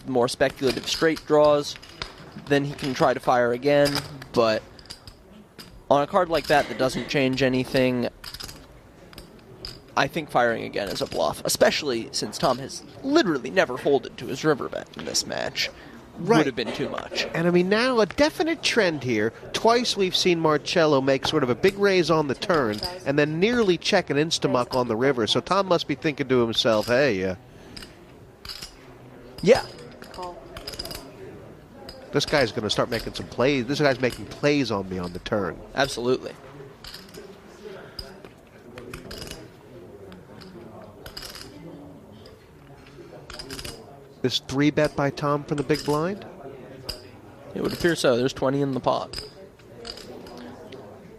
more speculative straight draws, then he can try to fire again. But on a card like that doesn't change anything, I think firing again is a bluff, especially since Tom has literally never folded to his river bet in this match. Right. Would have been too much. And I mean, now a definite trend here. Twice we've seen Marcello make sort of a big raise on the turn and then nearly check an Instamuck on the river. So Tom must be thinking to himself, hey, yeah. This guy's going to start making some plays. This guy's making plays on me on the turn. Absolutely. This 3-bet by Tom from the big blind? It would appear so. There's 20 in the pot.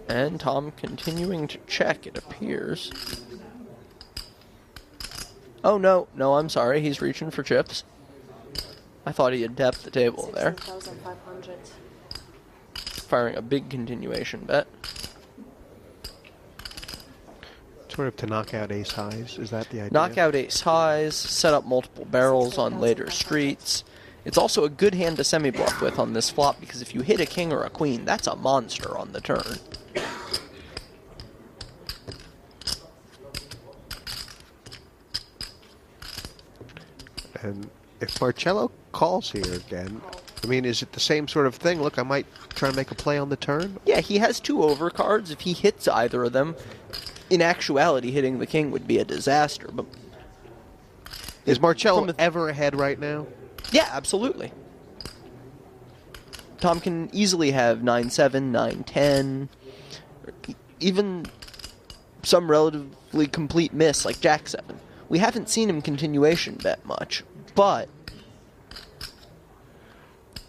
And Tom continuing to check, it appears. Oh, no. No, I'm sorry. He's reaching for chips. I thought he had tapped the table there. 16,500. Firing a big continuation bet. Sort of to knock out ace highs, is that the idea? Knock out ace highs, set up multiple barrels on later streets. It's also a good hand to semi-bluff with on this flop, because if you hit a king or a queen, that's a monster on the turn. And if Marcello calls here again, I mean, is it the same sort of thing? Look, I might try and make a play on the turn. Yeah, he has two overcards. If he hits either of them, in actuality, hitting the king would be a disaster. But is Marcello ever ahead right now? Yeah, absolutely. Tom can easily have 9-7, 9-10, even some relatively complete miss like Jack-7. We haven't seen him continuation bet much, but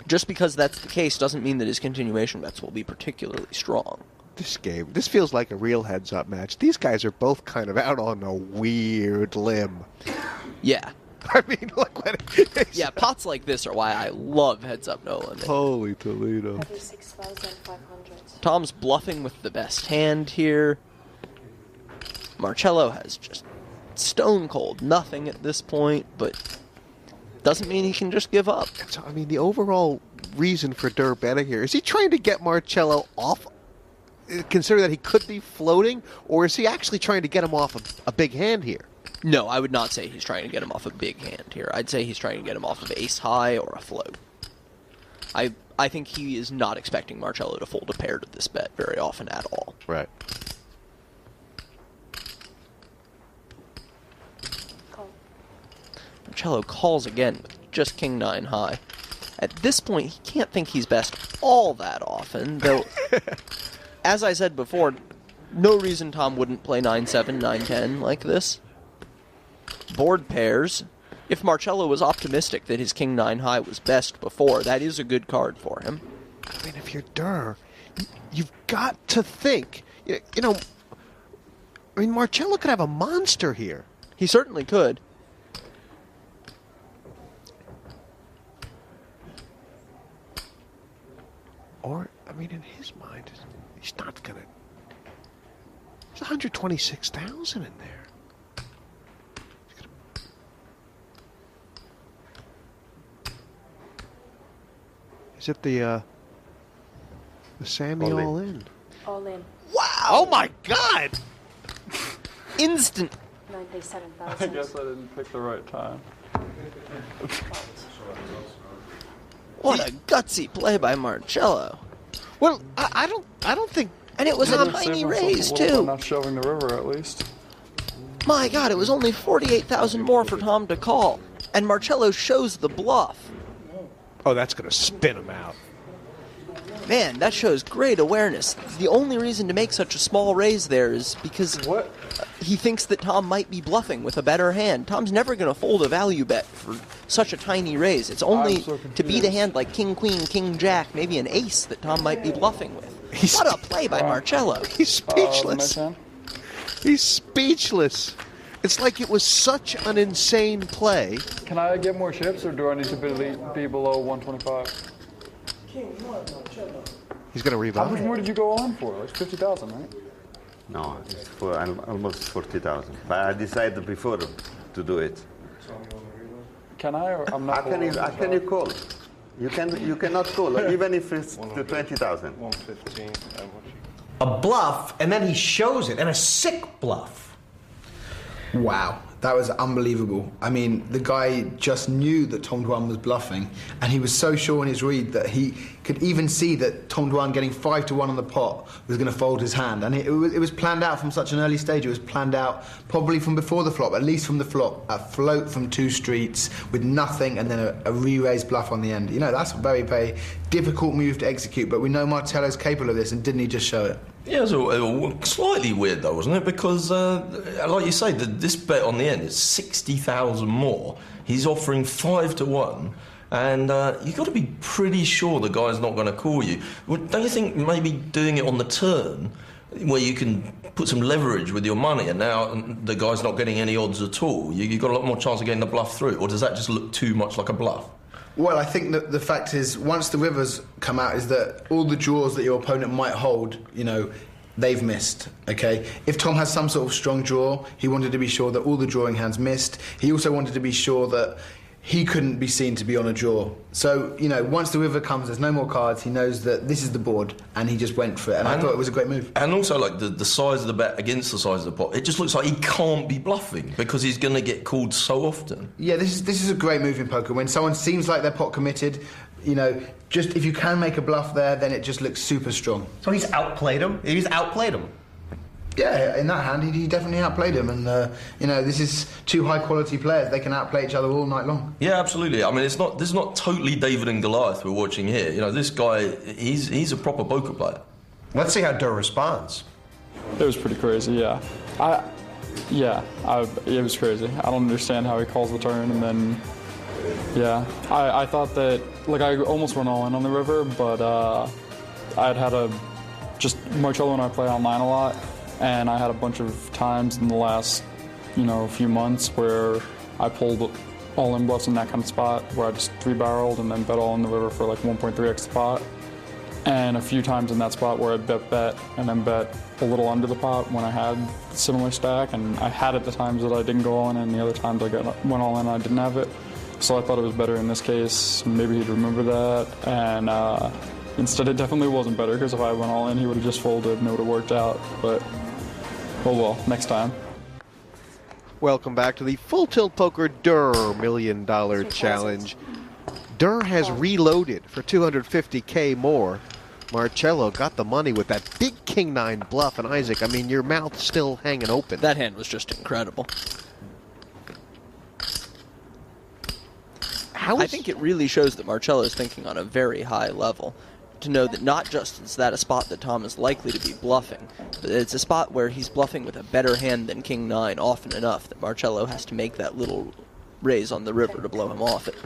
just because that's the case doesn't mean that his continuation bets will be particularly strong. This game, this feels like a real heads-up match. These guys are both kind of out on a weird limb. Yeah. I mean, look what yeah, pots like this are why I love heads-up no limit. Holy Toledo. 36,500. Tom's bluffing with the best hand here. Marcello has just stone cold nothing at this point, but doesn't mean he can just give up. So, I mean, the overall reason for Durrrr betting here, is he trying to get Marcello off, consider that he could be floating, or is he actually trying to get him off a big hand here? No, I would not say he's trying to get him off a big hand here. I'd say he's trying to get him off of ace high or a float. I think he is not expecting Marcello to fold a pair to this bet very often at all. Right. Marcello calls again with just king 9 high. At this point, he can't think he's best all that often, though, as I said before, no reason Tom wouldn't play 9-7, 9-10 like this. Board pairs. If Marcello was optimistic that his king 9 high was best before, that is a good card for him. I mean, if you're Durrrr, you've got to think, you know, I mean, Marcello could have a monster here. He certainly could. Or, I mean, in his mind, he's not going to... There's 126,000 in there. Is it the Sammy all in? All in. Wow! Oh my God! Instant. 97,000. I guess I didn't pick the right time. What a gutsy play by Marcello. Well, I don't think... And it was a tiny raise, too. Not shoving the river, at least. My God, it was only 48,000 more for Tom to call. And Marcello shows the bluff. Oh, that's going to spin him out. Man, that shows great awareness. The only reason to make such a small raise there is because he thinks that Tom might be bluffing with a better hand. Tom's never going to fold a value bet for such a tiny raise. It's only to beat a hand like king, queen, king, jack, maybe an ace that Tom might be bluffing with. What a play by Marcello. He's speechless. He's speechless. It's like it was such an insane play. Can I get more chips, or do I need to be below 125? He's going to revive. How much more did you go on for? Like 50,000, right? No, it's for almost 40,000. But I decided before to do it. Can I? Or I'm not. How can you call? You cannot call, even if it's the 20,000. 115. A bluff, and then he shows it, and a sick bluff. Wow, that was unbelievable. I mean, the guy just knew that Tom Dwan was bluffing, and he was so sure in his read that he could even see that Tom Dwan getting 5-1 on the pot was going to fold his hand. And it was planned out from such an early stage. It was planned out probably from before the flop, at least from the flop, a float from 2 streets with nothing, and then a re-raise bluff on the end. You know, that's a very, very difficult move to execute, but we know Marcello's capable of this, and didn't he just show it? Yeah, it was slightly weird though, wasn't it? Because, like you say, this bet on the end is 60,000 more. He's offering 5-1, and you've got to be pretty sure the guy's not going to call you. Well, don't you think maybe doing it on the turn, where you can put some leverage with your money, and now the guy's not getting any odds at all, you've got a lot more chance of getting the bluff through, or does that just look too much like a bluff? Well, I think that the fact is, once the rivers come out, is that all the draws that your opponent might hold, you know, they've missed, okay? If Tom has some sort of strong draw, he wanted to be sure that all the drawing hands missed. He also wanted to be sure that he couldn't be seen to be on a draw. So, you know, once the river comes, there's no more cards, he knows that this is the board, and he just went for it, and I thought it was a great move. And also, like, the size of the bet against the size of the pot, it just looks like he can't be bluffing, because he's going to get called so often. Yeah, this is a great move in poker. When someone seems like they're pot committed, you know, just if you can make a bluff there, then it just looks super strong. So he's outplayed him? He's outplayed him. Yeah, in that hand, he definitely outplayed him, and you know, this is 2 high-quality players. They can outplay each other all night long. Yeah, absolutely. I mean, this is not totally David and Goliath we're watching here. You know, this guy, he's a proper poker player. Let's see how Durrrr responds. It was pretty crazy, yeah. It was crazy. I don't understand how he calls the turn, and then, yeah. I thought that, like, I almost went all in on the river, but Marcello and I play online a lot, and I had a bunch of times in the last, few months where I pulled all-in bluffs in that kind of spot where I just 3-barreled and then bet all in the river for like 1.3x the pot. And a few times in that spot where I bet and then bet a little under the pot when I had a similar stack, and I had it the times that I didn't go all in, and the other times I went all in and I didn't have it. So I thought it was better in this case. Maybe he'd remember that, and instead it definitely wasn't better, because if I went all in, he would have just folded and it would have worked out. But oh well, next time. Welcome back to the Full Tilt Poker Durrrr Million Dollar Challenge. Durrrr has reloaded for $250K more. Marcello got the money with that big King-9 bluff, and Isaac, I mean, your mouth's still hanging open. That hand was just incredible. I think it really shows that Marcello is thinking on a very high level. To know that not just is that a spot that Tom is likely to be bluffing, but it's a spot where he's bluffing with a better hand than King-9 often enough that Marcello has to make that little raise on the river to blow him off it.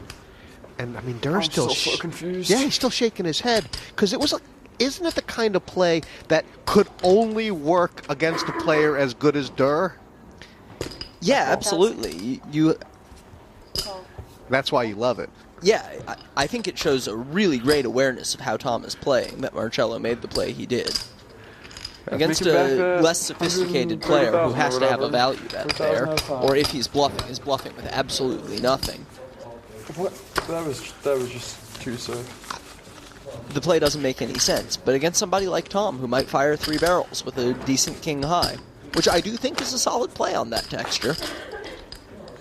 And I mean, Durrr's still so confused. Yeah, he's still shaking his head, because it was isn't it the kind of play that could only work against a player as good as Durrrr? Yeah, absolutely. That's why you love it. Yeah, I think it shows a really great awareness of how Tom is playing that Marcello made the play he did. Against a less sophisticated player who has to have a value bet there, or if he's bluffing, is bluffing with absolutely nothing. What? That was just too sick. The play doesn't make any sense, but against somebody like Tom, who might fire 3 barrels with a decent king high, which I do think is a solid play on that texture,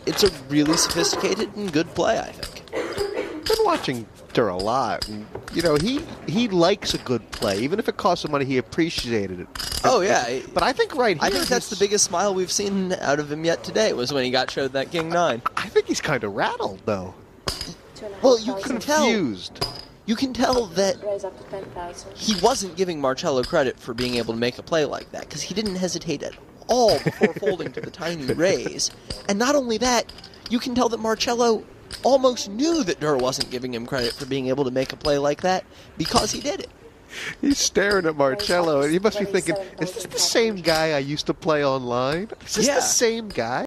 it's a really sophisticated and good play, I think. Been watching Durrrr a lot, and he likes a good play, even if it costs him money. He appreciated it. Oh yeah, but I think right here, I think that's the biggest smile we've seen out of him yet today, was when he got showed that King-9. I think he's kind of rattled though. Well, you can confused. You can tell that he wasn't giving Marcello credit for being able to make a play like that, because he didn't hesitate at all before folding to the tiny raise. And not only that, you can tell that Marcello almost knew that Durrrr wasn't giving him credit for being able to make a play like that, because he did it. He's staring at Marcello, and he must be thinking, is this the same guy I used to play online? Is this the same guy?